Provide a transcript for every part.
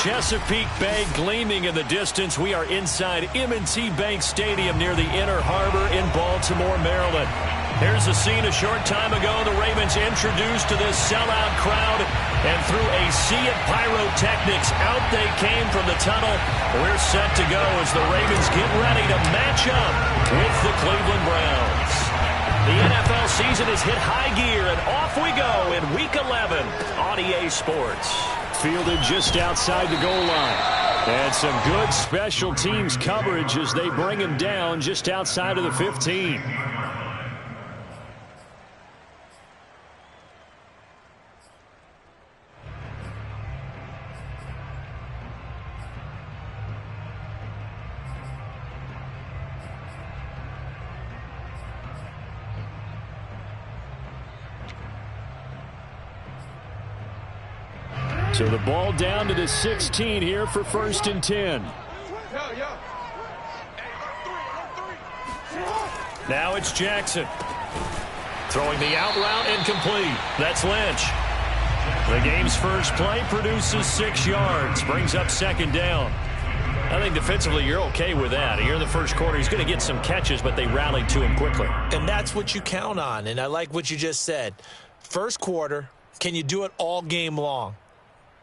Chesapeake Bay gleaming in the distance. We are inside M&T Bank Stadium near the Inner Harbor in Baltimore, Maryland. Here's the scene a short time ago. The Ravens introduced to this sellout crowd, and through a sea of pyrotechnics, out they came from the tunnel. We're set to go as the Ravens get ready to match up with the Cleveland Browns. The NFL season has hit high gear, and off we go in Week 11 on EA Sports. Fielded just outside the goal line. And some good special teams coverage as they bring him down just outside of the 15. So the ball down to the 16 here for 1st and 10. Now it's Jackson. Throwing the out route incomplete. That's Lynch. The game's first play produces 6 yards. Brings up 2nd down. I think defensively you're okay with that. Here in the first quarter, he's going to get some catches, but they rallied to him quickly. And that's what you count on. And I like what you just said. First quarter, can you do it all game long?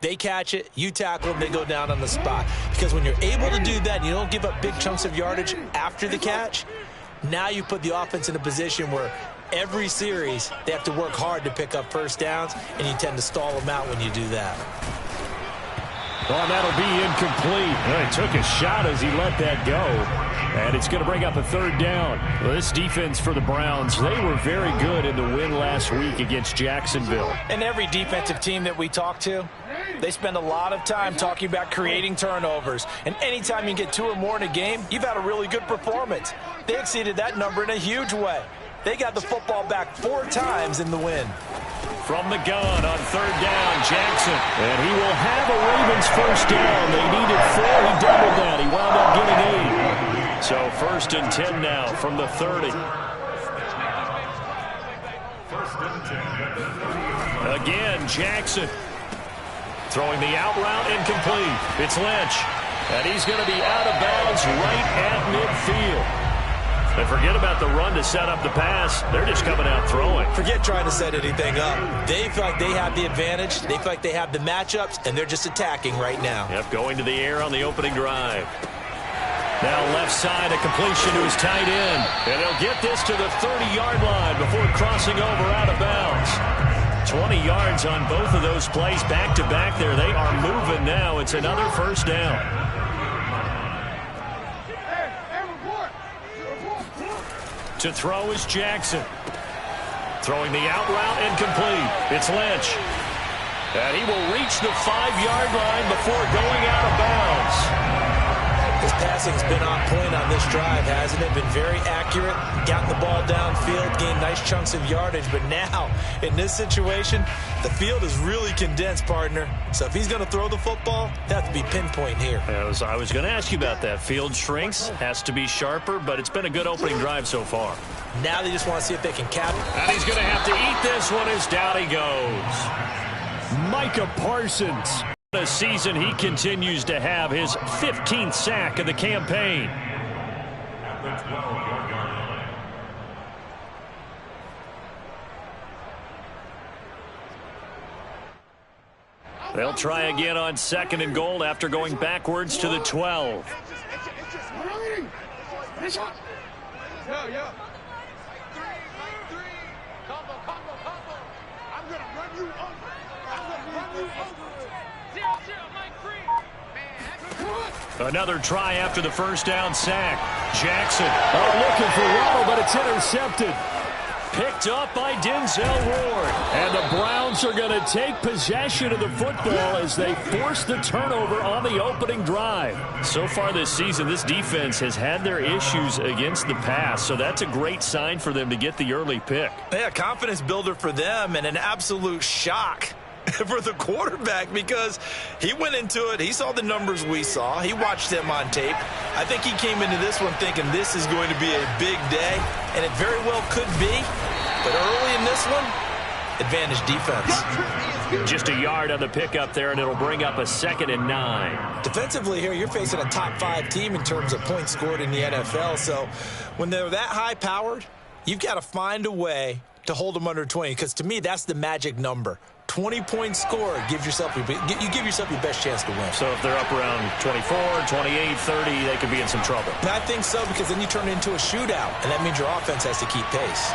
They catch it, you tackle them, they go down on the spot. Because when you're able to do that and you don't give up big chunks of yardage after the catch, now you put the offense in a position where every series they have to work hard to pick up first downs, and you tend to stall them out when you do that. Well, that'll be incomplete. Well, he took a shot as he let that go. And it's going to bring up a 3rd down. Well, this defense for the Browns, they were very good in the win last week against Jacksonville. And every defensive team that we talk to, they spend a lot of time talking about creating turnovers. And anytime you get 2 or more in a game, you've had a really good performance. They exceeded that number in a huge way. They got the football back 4 times in the win. From the gun on 3rd down, Jackson. And he will have a Ravens first down. They needed 4. He doubled that. He wound up getting 8. So 1st and 10 now from the 30. Again, Jackson. Throwing the out route incomplete. It's Lynch. And he's going to be out of bounds right at midfield. And forget about the run to set up the pass. They're just coming out throwing. Forget trying to set anything up. They feel like they have the advantage. They feel like they have the matchups, and they're just attacking right now. Yep, going to the air on the opening drive. Now left side, a completion to his tight end. And they'll get this to the 30-yard line before crossing over out of bounds. 20 yards on both of those plays back-to-back there. They are moving now. It's another first down. To throw is Jackson. Throwing the out route incomplete. It's Lynch. And he will reach the 5-yard line before going out of bounds. His passing's been on point on this drive, hasn't it? Been very accurate, gotten the ball downfield, gained nice chunks of yardage. But now, in this situation, the field is really condensed, partner. So if he's going to throw the football, that has to be pinpoint here. I was going to ask you about that. Field shrinks, has to be sharper, but it's been a good opening drive so far. Now they just want to see if they can cap it. And he's going to have to eat this one as down he goes. Micah Parsons. A season he continues to have his 15th sack of the campaign. They'll try again on 2nd and goal after going backwards to the 12. Another try after the first down sack. Jackson looking for Waddle, but it's intercepted. Picked up by Denzel Ward. And the Browns are going to take possession of the football as they force the turnover on the opening drive. So far this season, this defense has had their issues against the pass, so that's a great sign for them to get the early pick. Yeah, confidence builder for them and an absolute shock for the quarterback because he went into it. He saw the numbers we saw. He watched them on tape. I think he came into this one thinking this is going to be a big day, and it very well could be. But early in this one, advantage defense. Just a yard on the pickup there, and it'll bring up a 2nd and 9. Defensively here, you're facing a top-5 team in terms of points scored in the NFL. So when they're that high-powered, you've got to find a way to hold them under 20, because to me, that's the magic number. 20 points scored, you give yourself your best chance to win. So if they're up around 24, 28, 30, they could be in some trouble. And I think so, because then you turn it into a shootout, and that means your offense has to keep pace.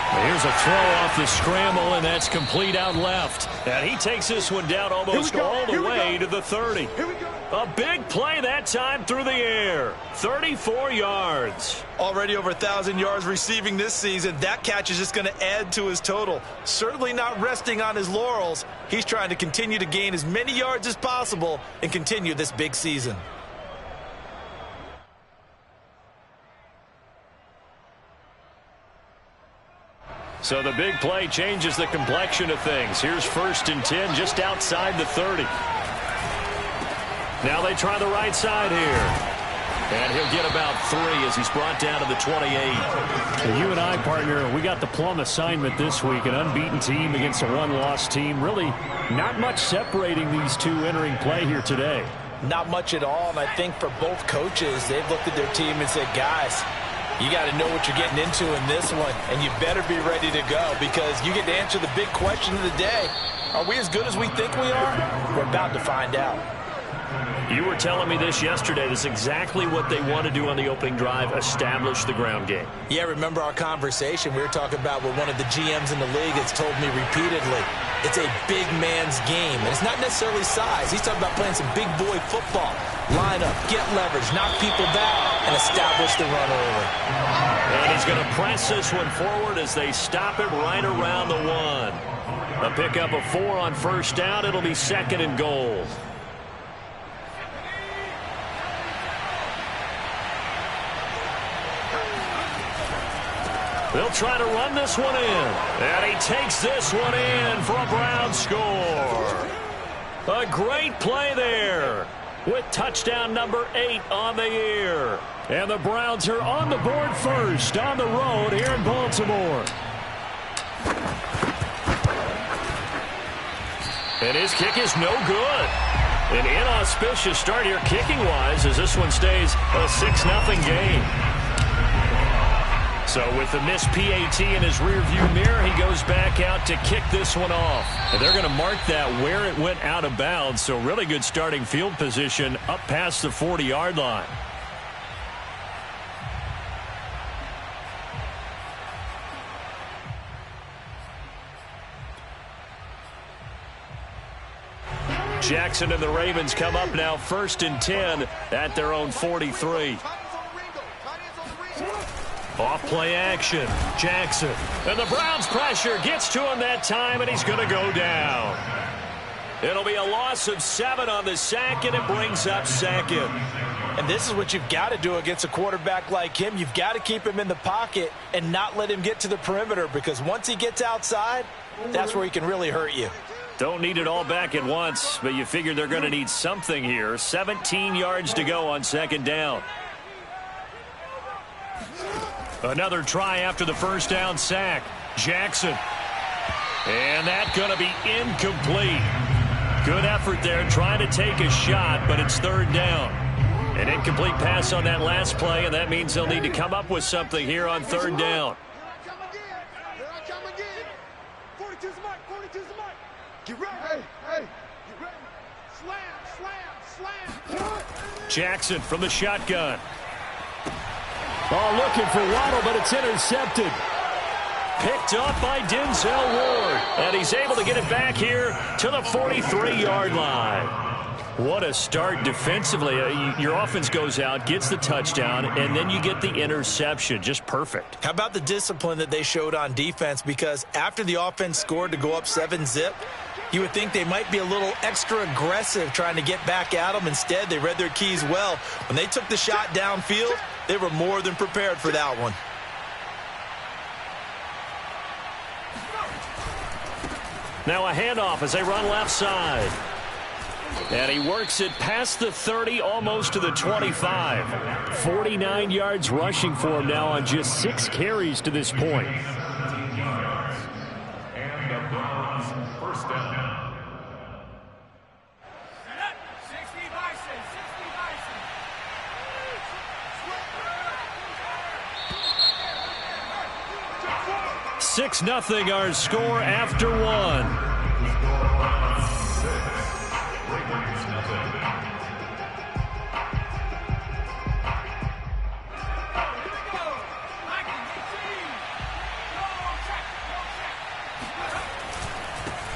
Here's a throw off the scramble, and that's complete out left. And he takes this one down almost all the way to the 30. A big play that time through the air. 34 yards. Already over 1,000 yards receiving this season. That catch is just going to add to his total. Certainly not resting on his laurels. He's trying to continue to gain as many yards as possible and continue this big season. So the big play changes the complexion of things. Here's 1st and 10 just outside the 30. Now they try the right side here. And he'll get about 3 as he's brought down to the 28. You and I, partner, we got the plum assignment this week. An unbeaten team against a one-loss team. Really not much separating these two entering play here today. Not much at all, and I think for both coaches, they've looked at their team and said, guys, you got to know what you're getting into in this one, and you better be ready to go, because you get to answer the big question of the day. Are we as good as we think we are? We're about to find out. You were telling me this yesterday. This is exactly what they want to do on the opening drive, establish the ground game. Yeah, remember our conversation? We were talking about what one of the GMs in the league has told me repeatedly. It's a big man's game, and it's not necessarily size. He's talking about playing some big boy football. Line up, get leverage, knock people back, and establish the run early. And he's going to press this one forward as they stop it right around the 1. A pickup of 4 on 1st down. It'll be 2nd and goal. They'll try to run this one in. And he takes this one in for a Brown score. A great play there with touchdown number 8 on the year. And the Browns are on the board first on the road here in Baltimore. And his kick is no good. An inauspicious start here kicking-wise as this one stays a 6-0 game. So with the missed PAT in his rearview mirror, he goes back out to kick this one off. And they're going to mark that where it went out of bounds. So really good starting field position up past the 40-yard line. Jackson and the Ravens come up now 1st and 10 at their own 43. Off play action. Jackson. And the Browns pressure gets to him that time, and he's going to go down. It'll be a loss of 7 on the sack, and it brings up 2nd. And this is what you've got to do against a quarterback like him. You've got to keep him in the pocket and not let him get to the perimeter, because once he gets outside, that's where he can really hurt you. Don't need it all back at once, but you figure they're going to need something here. 17 yards to go on 2nd down. Another try after the 1st down sack. Jackson. And that's going to be incomplete. Good effort there trying to take a shot, but it's 3rd down. An incomplete pass on that last play, and that means they'll need to come up with something here on 3rd down. Jackson from the shotgun. Oh, looking for Waddle, but it's intercepted. Picked up by Denzel Ward. And he's able to get it back here to the 43-yard line. What a start defensively. Your offense goes out, gets the touchdown, and then you get the interception. Just perfect. How about the discipline that they showed on defense? Because after the offense scored to go up 7-zip, you would think they might be a little extra aggressive trying to get back at them. Instead, they read their keys well. When they took the shot downfield, they were more than prepared for that one. Now a handoff as they run left side. And he works it past the 30, almost to the 25. 49 yards rushing for him now on just 6 carries to this point. 6-0 our score after one.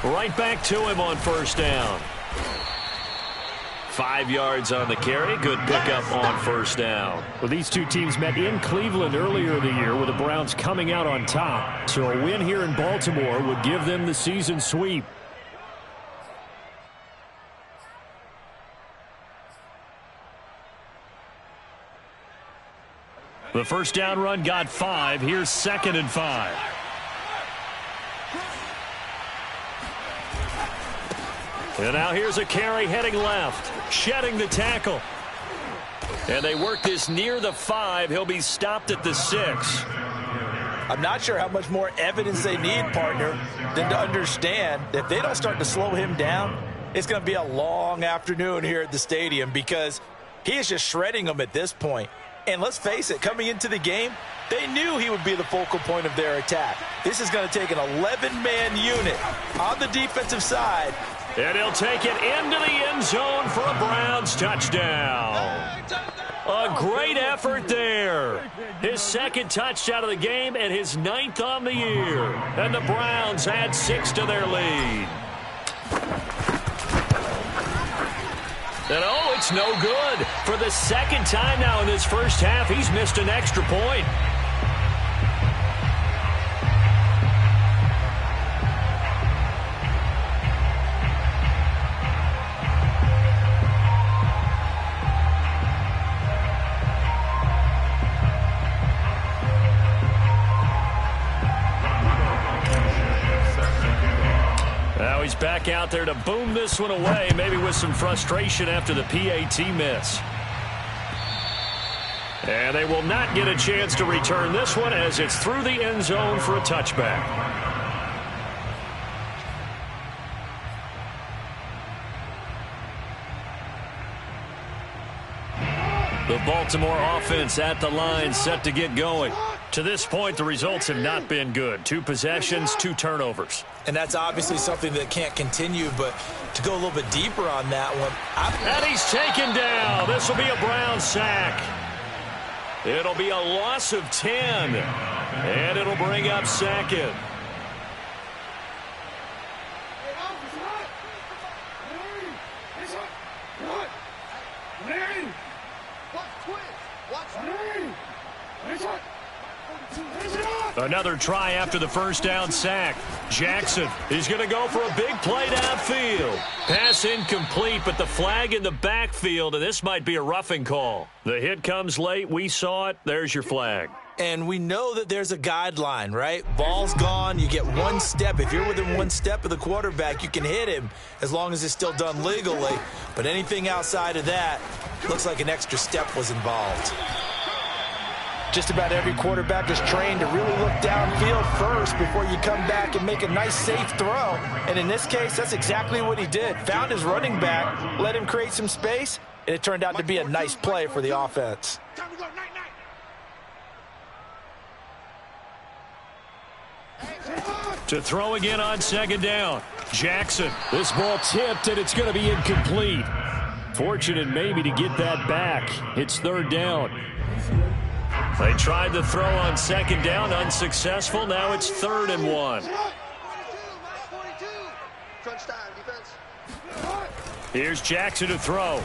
Right back to him on first down. 5 yards on the carry. Good pickup on first down. Well, these two teams met in Cleveland earlier in the year with the Browns coming out on top. So a win here in Baltimore would give them the season sweep. The first down run got 5. Here's 2nd and 5. And now here's a carry heading left, shedding the tackle. And they work this near the 5. He'll be stopped at the 6. I'm not sure how much more evidence they need, partner, than to understand that if they don't start to slow him down, it's going to be a long afternoon here at the stadium because he is just shredding them at this point. And let's face it, coming into the game, they knew he would be the focal point of their attack. This is going to take an 11-man unit on the defensive side. And he'll take it into the end zone for a Browns touchdown. A great effort there. His 2nd touchdown of the game and his 9th on the year. And the Browns add 6 to their lead. And oh, it's no good. For the 2nd time now in this first half, he's missed an extra point. He's back out there to boom this one away, maybe with some frustration after the PAT miss. And they will not get a chance to return this one as it's through the end zone for a touchback. The Baltimore offense at the line, set to get going. To this point, the results have not been good. 2 possessions, 2 turnovers. And that's obviously something that can't continue, but to go a little bit deeper on that one. And he's taken down. This will be a Brown sack. It'll be a loss of 10. And it'll bring up 2nd. Another try after the first down sack. Jackson is going to go for a big play downfield. Pass incomplete, but the flag in the backfield, and this might be a roughing call. The hit comes late. We saw it. There's your flag. And we know that there's a guideline, right? Ball's gone. You get 1 step. If you're within 1 step of the quarterback, you can hit him as long as it's still done legally. But anything outside of that, looks like an extra step was involved. Just about every quarterback is trained to really look downfield first before you come back and make a nice, safe throw. And in this case, that's exactly what he did. Found his running back, let him create some space, and it turned out to be a nice play for the offense. To throw again on 2nd down. Jackson. This ball tipped, and it's going to be incomplete. Fortunate maybe to get that back. It's 3rd down. They tried the throw on 2nd down, unsuccessful. Now it's 3rd and 1. Here's Jackson to throw.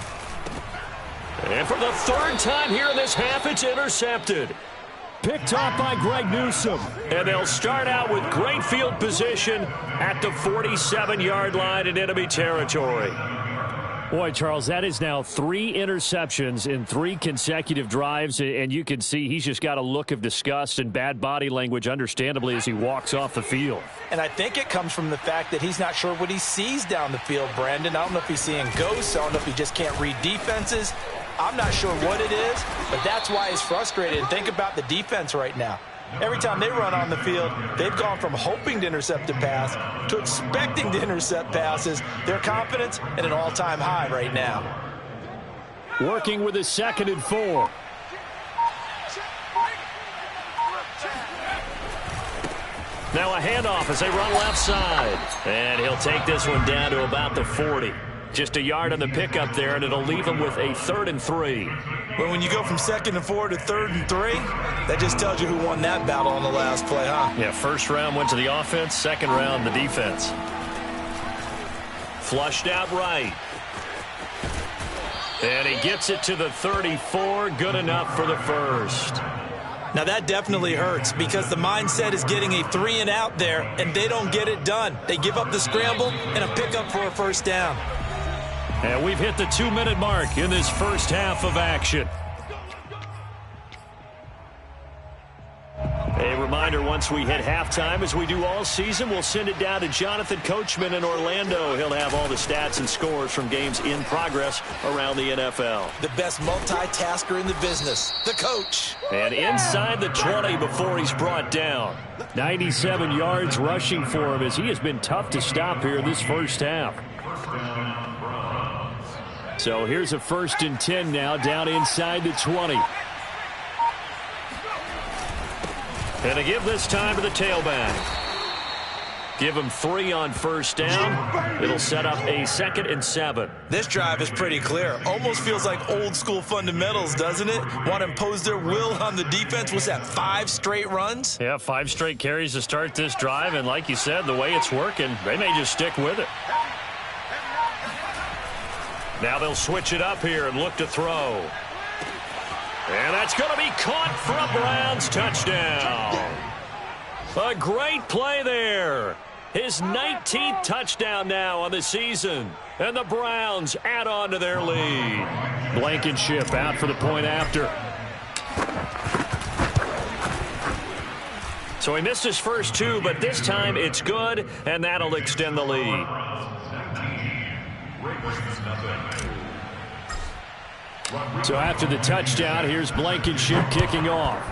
And for the 3rd time here in this half, it's intercepted. Picked off by Greg Newsome. And they'll start out with great field position at the 47-yard line in enemy territory. Boy, Charles, that is now 3 interceptions in 3 consecutive drives, and you can see he's just got a look of disgust and bad body language, understandably, as he walks off the field. And I think it comes from the fact that he's not sure what he sees down the field, Brandon. I don't know if he's seeing ghosts. I don't know if he just can't read defenses. I'm not sure what it is, but that's why he's frustrated. And think about the defense right now. Every time they run on the field, they've gone from hoping to intercept a pass to expecting to intercept passes. Their confidence at an all-time high right now. Working with his 2nd and 4. Now a handoff as they run left side. And he'll take this one down to about the 40. Just a yard on the pickup there, and it'll leave him with a 3rd and 3. Well, when you go from 2nd and 4 to 3rd and 3, that just tells you who won that battle on the last play, huh? Yeah, first round went to the offense, second round the defense. Flushed out right. And he gets it to the 34. Good enough for the first. Now that definitely hurts because the mindset is getting a 3 and out there, and they don't get it done. They give up the scramble and a pickup for a first down. And we've hit the 2-minute mark in this first half of action. A reminder, once we hit halftime, as we do all season, we'll send it down to Jonathan Coachman in Orlando. He'll have all the stats and scores from games in progress around the NFL. The best multitasker in the business, the coach. And inside the 20 before he's brought down. 97 yards rushing for him as he has been tough to stop here this first half. So here's a 1st and 10 now down inside the 20. And to give this time to the tailback. Give him 3 on first down. It'll set up a 2nd and 7. This drive is pretty clear. Almost feels like old school fundamentals, doesn't it? Want to impose their will on the defense. What's that, 5 straight runs? Yeah, 5 straight carries to start this drive. And like you said, the way it's working, they may just stick with it. Now they'll switch it up here and look to throw. And that's going to be caught for a Browns touchdown. A great play there. His 19th touchdown now on the season. And the Browns add on to their lead. Blankenship out for the point after. So he missed his first 2, but this time it's good, and that'll extend the lead. So after the touchdown, here's Blankenship kicking off.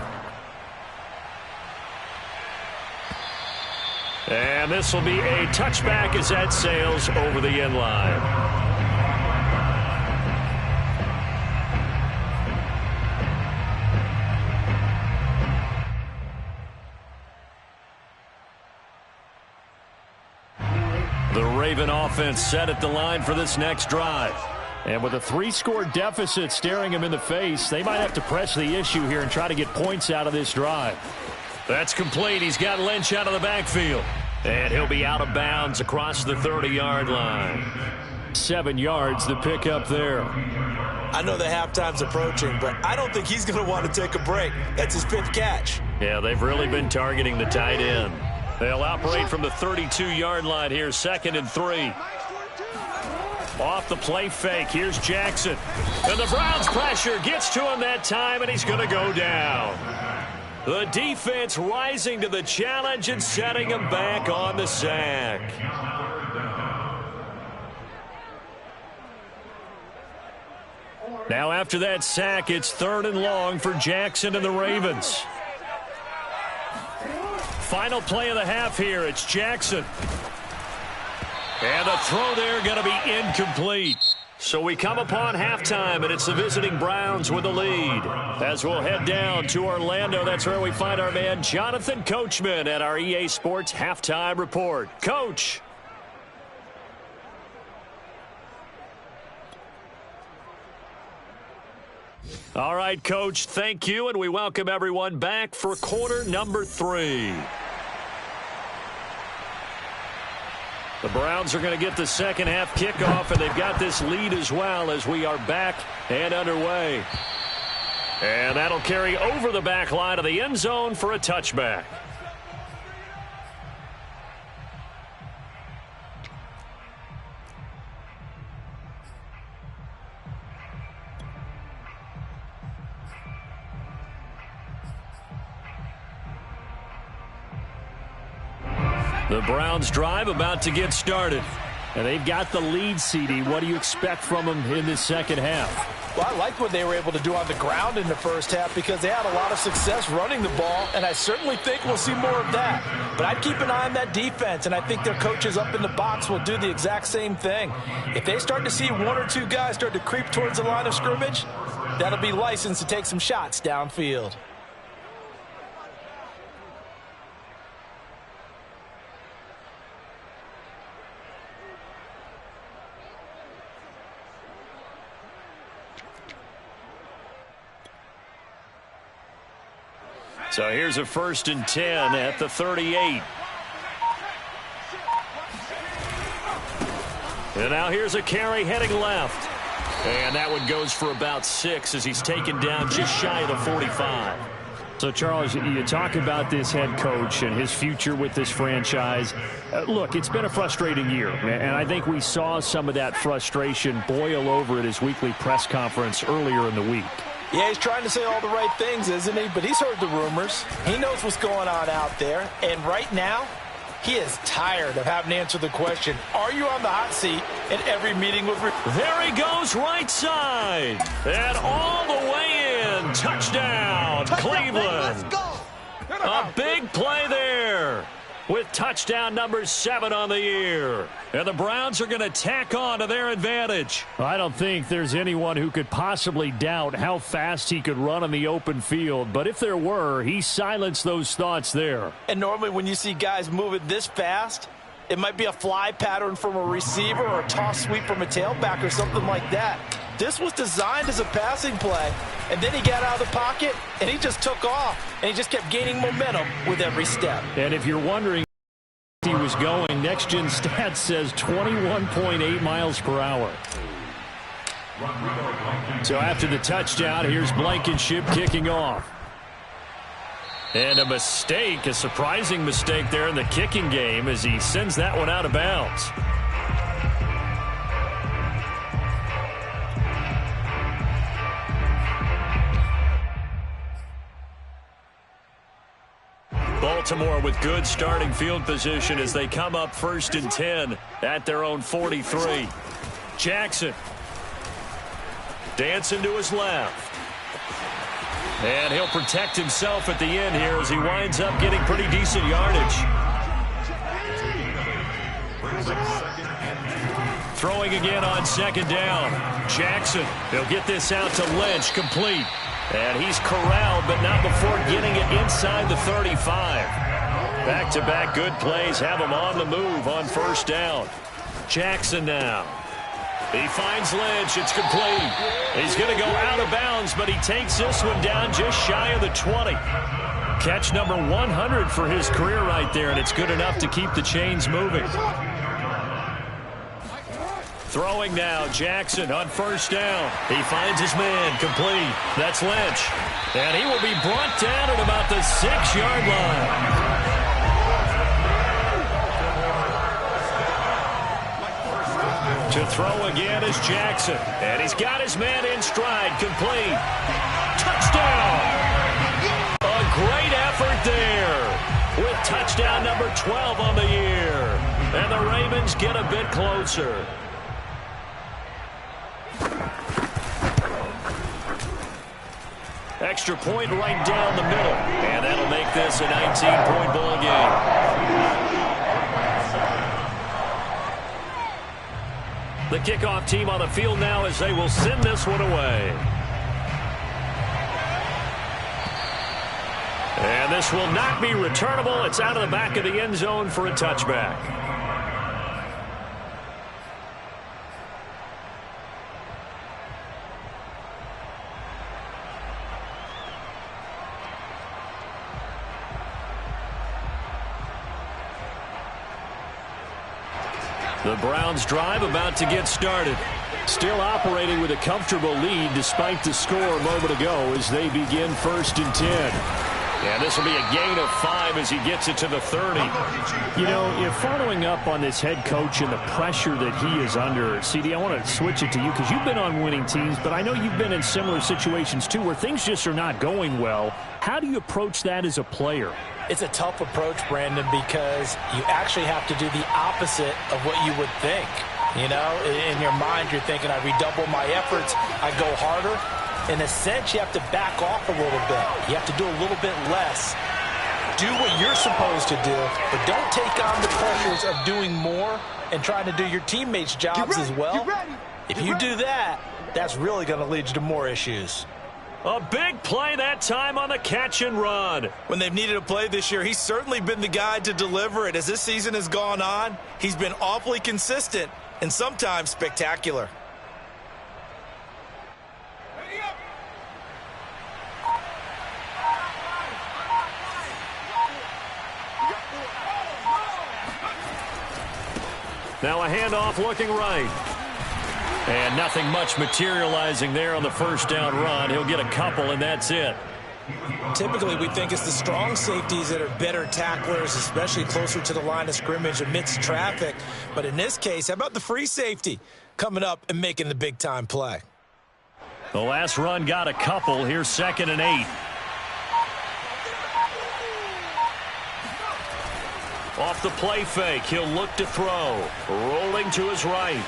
And this will be a touchback as that sails over the end line. The Raven offense set at the line for this next drive. And with a 3-score deficit staring him in the face, they might have to press the issue here and try to get points out of this drive. That's complete. He's got Lynch out of the backfield. And he'll be out of bounds across the 30-yard line. 7 yards, the pickup there. I know the halftime's approaching, but I don't think he's going to want to take a break. That's his 5th catch. Yeah, they've really been targeting the tight end. They'll operate from the 32-yard line here, 2nd and 3. Off the play fake, here's Jackson. And the Browns pressure gets to him that time, and he's going to go down. The defense rising to the challenge and setting him back on the sack. Now after that sack, it's 3rd and long for Jackson and the Ravens. Final play of the half here, it's Jackson. And the throw there going to be incomplete. So we come upon halftime, and it's the visiting Browns with the lead. As we'll head down to Orlando, that's where we find our man Jonathan Coachman at our EA Sports Halftime Report. Coach. All right, Coach, thank you, and we welcome everyone back for quarter number 3. The Browns are going to get the second half kickoff, and they've got this lead as well as we are back and underway. And that'll carry over the back line of the end zone for a touchback. The Browns drive about to get started. And they've got the lead, CD. What do you expect from them in this second half? Well, I like what they were able to do on the ground in the first half because they had a lot of success running the ball, and I certainly think we'll see more of that. But I'd keep an eye on that defense, and I think their coaches up in the box will do the exact same thing. If they start to see 1 or 2 guys start to creep towards the line of scrimmage, that'll be licensed to take some shots downfield. So here's a 1st and 10 at the 38. And now here's a carry heading left. And that one goes for about 6 as he's taken down just shy of the 45. So, Charles, you talk about this head coach and his future with this franchise. Look, it's been a frustrating year, and I think we saw some of that frustration boil over at his weekly press conference earlier in the week. Yeah, he's trying to say all the right things, isn't he? But he's heard the rumors. He knows what's going on out there. And right now, he is tired of having to answer the question, are you on the hot seat in every meeting with... There he goes, right side. And all the way in. Touchdown, Cleveland. Let's go. A big play there with touchdown number 7 on the year. And the Browns are going to tack on to their advantage. I don't think there's anyone who could possibly doubt how fast he could run on the open field. But if there were, he silenced those thoughts there. And normally when you see guys moving this fast, it might be a fly pattern from a receiver or a toss sweep from a tailback or something like that. This was designed as a passing play, and then he got out of the pocket, and he just took off, and he just kept gaining momentum with every step. And if you're wondering he was going, Next Gen Stats says 21.8 miles per hour. So after the touchdown, here's Blankenship kicking off. And a mistake, a surprising mistake there in the kicking game as he sends that one out of bounds. Baltimore with good starting field position as they come up 1st and 10 at their own 43. Jackson dancing to his left. And he'll protect himself at the end here as he winds up getting pretty decent yardage. Throwing again on 2nd down. Jackson, he'll get this out to Lynch, complete. And he's corralled, but not before getting it inside the 35. Back-to-back good plays have him on the move on 1st down. Jackson now. He finds Lynch. It's complete. He's going to go out of bounds, but he takes this one down just shy of the 20. Catch number 100 for his career right there, and it's good enough to keep the chains moving. Throwing now, Jackson on 1st down. He finds his man, complete. That's Lynch. And he will be brought down at about the 6-yard line. To throw again is Jackson. And he's got his man in stride, complete. Touchdown! A great effort there with touchdown number 12 on the year. And the Ravens get a bit closer. Extra point right down the middle. And that'll make this a 19-point ball game. The kickoff team on the field now as they will send this one away. And this will not be returnable. It's out of the back of the end zone for a touchback. The Browns drive about to get started. Still operating with a comfortable lead despite the score a moment ago as they begin 1st and 10. And this will be a gain of 5 as he gets it to the 30. You know, if following up on this head coach and the pressure that he is under, CD, I want to switch it to you because you've been on winning teams, but I know you've been in similar situations too where things just are not going well. How do you approach that as a player? It's a tough approach, Brandon, because you actually have to do the opposite of what you would think. You know, in your mind, you're thinking, I redouble my efforts, I go harder. In a sense, you have to back off a little bit. You have to do a little bit less. Do what you're supposed to do, but don't take on the pressures of doing more and trying to do your teammates' jobs as well. If you do that, that's really going to lead you to more issues. A big play that time on the catch and run. When they've needed a play this year, he's certainly been the guy to deliver it. As this season has gone on, he's been awfully consistent and sometimes spectacular. Now a handoff looking right. And nothing much materializing there on the first down run. He'll get a couple, and that's it. Typically, we think it's the strong safeties that are better tacklers, especially closer to the line of scrimmage amidst traffic. But in this case, how about the free safety coming up and making the big-time play? The last run got a couple. Here's 2nd and 8. Off the play fake, he'll look to throw. Rolling to his right.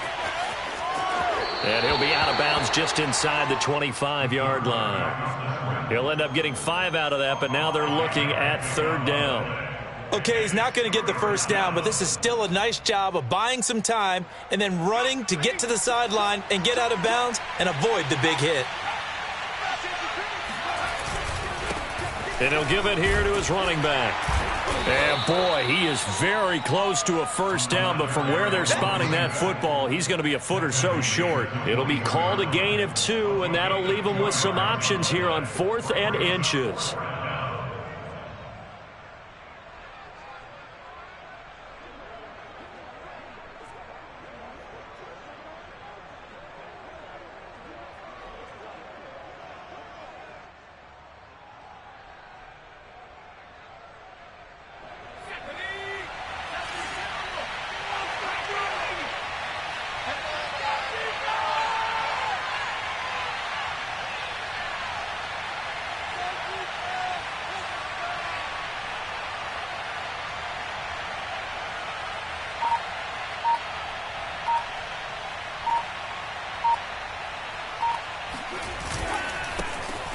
And he'll be out of bounds just inside the 25-yard line. He'll end up getting 5 out of that, but now they're looking at 3rd down. Okay, he's not going to get the first down, but this is still a nice job of buying some time and then running to get to the sideline and get out of bounds and avoid the big hit. And he'll give it here to his running back. And boy, he is very close to a first down, but from where they're spotting that football, he's going to be a foot or so short. It'll be called a gain of 2, and that'll leave him with some options here on 4th and inches.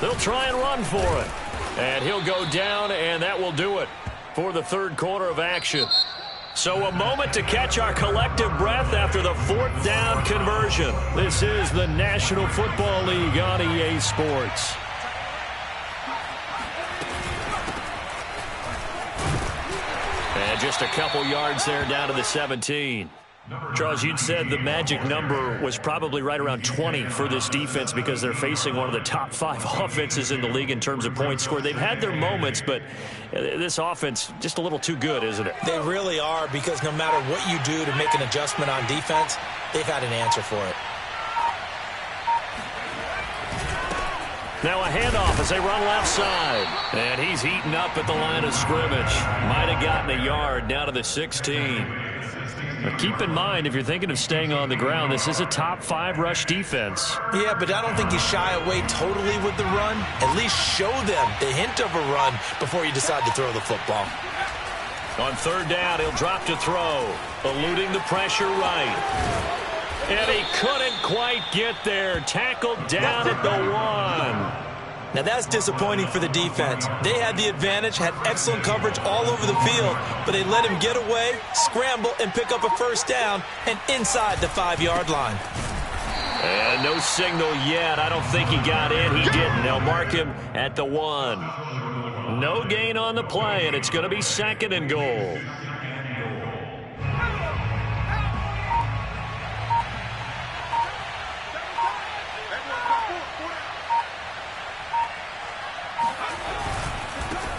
They'll try and run for it. And he'll go down, and that will do it for the 3rd quarter of action. So a moment to catch our collective breath after the 4th down conversion. This is the National Football League on EA Sports. And just a couple yards there down to the 17. Charles, you'd said the magic number was probably right around 20 for this defense because they're facing one of the top 5 offenses in the league in terms of points scored. They've had their moments, but this offense just a little too good, isn't it? They really are, because no matter what you do to make an adjustment on defense, they've had an answer for it. Now a handoff as they run left side. And he's eaten up at the line of scrimmage. Might have gotten a yard down to the 16. But keep in mind, if you're thinking of staying on the ground, this is a top 5 rush defense. Yeah, but I don't think you shy away totally with the run. At least show them the hint of a run before you decide to throw the football. On 3rd down, he'll drop to throw, eluding the pressure right. And he couldn't quite get there. Tackled down at the 1. Now that's disappointing for the defense. They had the advantage, had excellent coverage all over the field, but they let him get away, scramble, and pick up a first down, and inside the 5-yard line. And no signal yet. I don't think he got in. He didn't. They'll mark him at the 1. No gain on the play, and it's going to be 2nd and goal.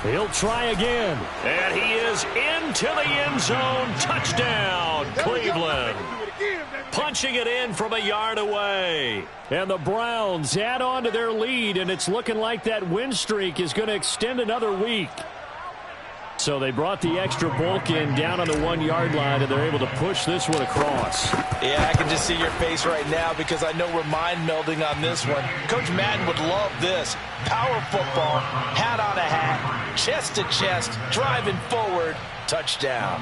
He'll try again. And he is into the end zone. Touchdown, Cleveland. Punching it in from a yard away. And the Browns add on to their lead, and it's looking like that win streak is going to extend another week. So they brought the extra bulk in down on the 1-yard line, and they're able to push this one across. Yeah, I can just see your face right now because I know we're mind melding on this one. Coach Madden would love this. Power football, hat on a hat, chest to chest, driving forward, touchdown.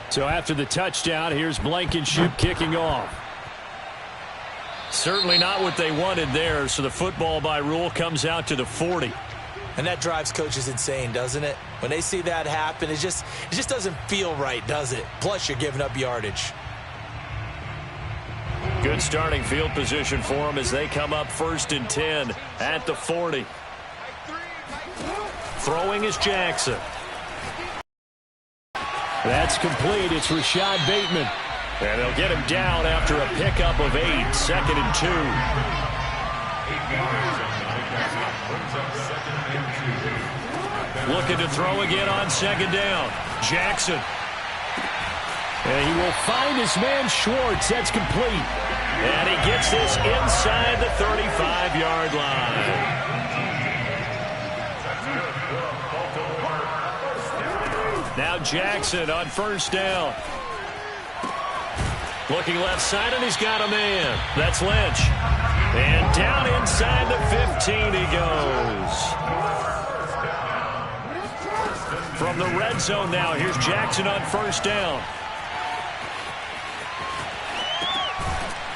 So after the touchdown, here's Blankenship kicking off. Certainly not what they wanted there, so the football by rule comes out to the 40. And that drives coaches insane, doesn't it? When they see that happen, it just doesn't feel right, does it? Plus, you're giving up yardage. Good starting field position for them as they come up 1st and 10 at the 40. Throwing is Jackson. That's complete. It's Rashad Bateman. And they'll get him down after a pickup of 8, 2nd and 2. Looking to throw again on 2nd down. Jackson And he will find his man Schwartz. That's complete. And he gets this inside the 35-yard line. Now Jackson on first down. Looking left side, and he's got a man. That's Lynch. And down inside the 15 he goes. From the red zone now, here's Jackson on first down.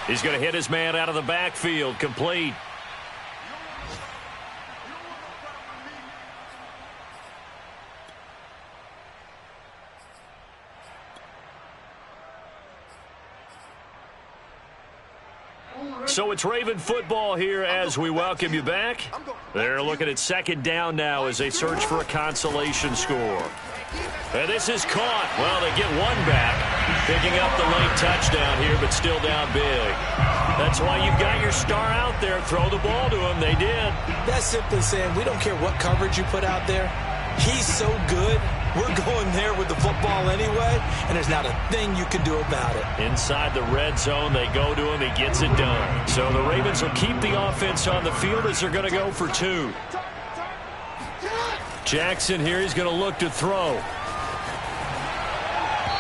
He's going to hit his man out of the backfield. Complete. So it's Raven football here as we welcome you back. They're looking at second down now as they search for a consolation score. And this is caught. Well, they get one back, picking up the late touchdown here, but still down big. That's why you've got your star out there. Throw the ball to him. They did. That's simply saying we don't care what coverage you put out there. He's so good. We're going there with the football anyway, and there's not a thing you can do about it. Inside the red zone, they go to him. He gets it done. So the Ravens will keep the offense on the field as they're going to go for two. Jackson here, he's going to look to throw.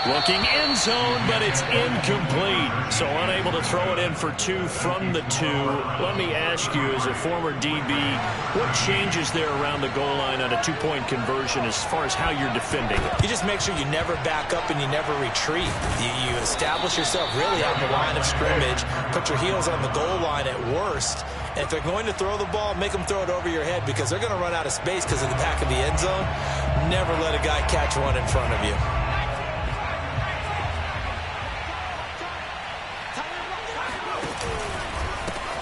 Looking end zone, but it's incomplete. So unable to throw it in for two from the two. Let me ask you, as a former DB, what changes there around the goal line on a two-point conversion as far as how you're defending it? You just make sure you never back up and you never retreat. You establish yourself really on the line of scrimmage, put your heels on the goal line at worst. And if they're going to throw the ball, make them throw it over your head because they're going to run out of space because of the back of the end zone. Never let a guy catch one in front of you.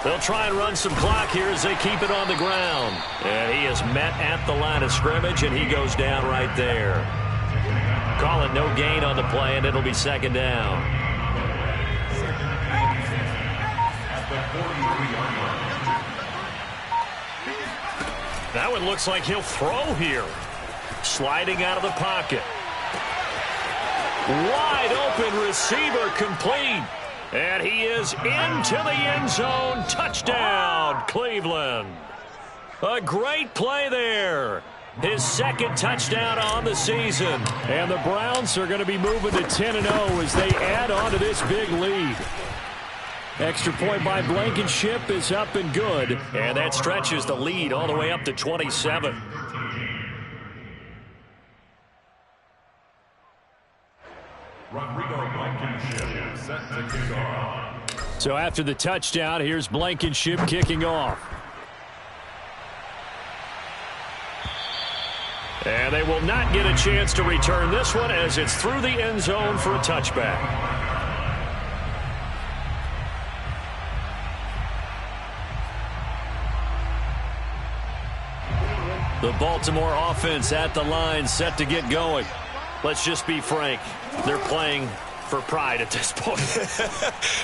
They'll try and run some clock here as they keep it on the ground. And he is met at the line of scrimmage, and he goes down right there. Call it no gain on the play, and it'll be second down. That one looks like he'll throw here. Sliding out of the pocket. Wide open receiver, complete. And he is into the end zone. Touchdown, Cleveland. A great play there. His second touchdown on the season. And the Browns are going to be moving to 10-0 as they add on to this big lead. Extra point by Blankenship is up and good. And that stretches the lead all the way up to 27. So after the touchdown, here's Blankenship kicking off. And they will not get a chance to return this one as it's through the end zone for a touchback. The Baltimore offense at the line, set to get going. Let's just be frank. They're playing for pride at this point.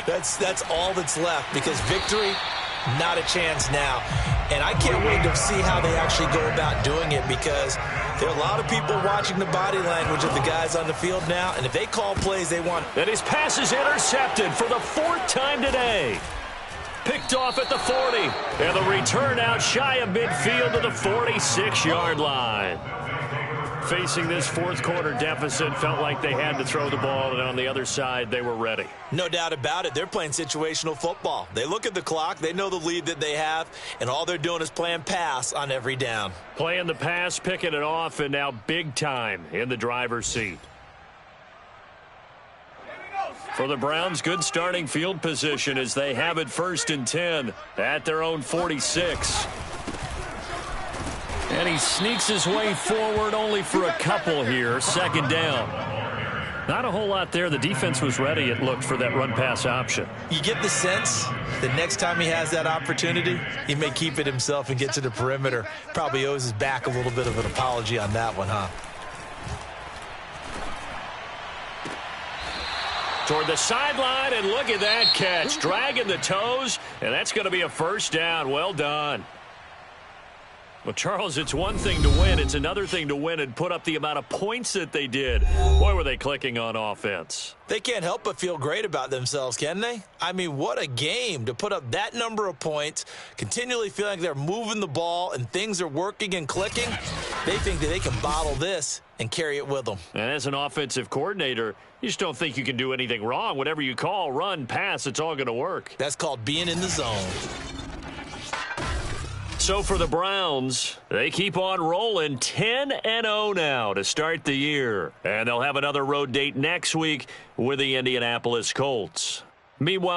That's all that's left because victory, not a chance now. And I can't wait to see how they actually go about doing it because there are a lot of people watching the body language of the guys on the field now. And if they call plays they want. And his pass is intercepted for the fourth time today. Picked off at the 40. And the return out shy of midfield to the 46-yard line. Facing this fourth quarter deficit, felt like they had to throw the ball, and on the other side, they were ready. No doubt about it. They're playing situational football. They look at the clock, they know the lead that they have, and all they're doing is playing pass on every down. Playing the pass, picking it off, and now big time in the driver's seat. For the Browns, good starting field position as they have it 1st and 10 at their own 46. And he sneaks his way forward only for a couple here. Second down. Not a whole lot there. The defense was ready, it looked, for that run-pass option. You get the sense that next time he has that opportunity, he may keep it himself and get to the perimeter. Probably owes his back a little bit of an apology on that one, huh? Toward the sideline, and look at that catch. Dragging the toes, and that's going to be a first down. Well done. Well, Charles, it's one thing to win. It's another thing to win and put up the amount of points that they did. Boy, were they clicking on offense. They can't help but feel great about themselves, can they? I mean, what a game to put up that number of points, continually feeling like they're moving the ball and things are working and clicking. They think that they can bottle this and carry it with them. And as an offensive coordinator, you just don't think you can do anything wrong. Whatever you call, run, pass, it's all going to work. That's called being in the zone. So for the Browns, they keep on rolling 10-0 now to start the year. And they'll have another road date next week with the Indianapolis Colts. Meanwhile,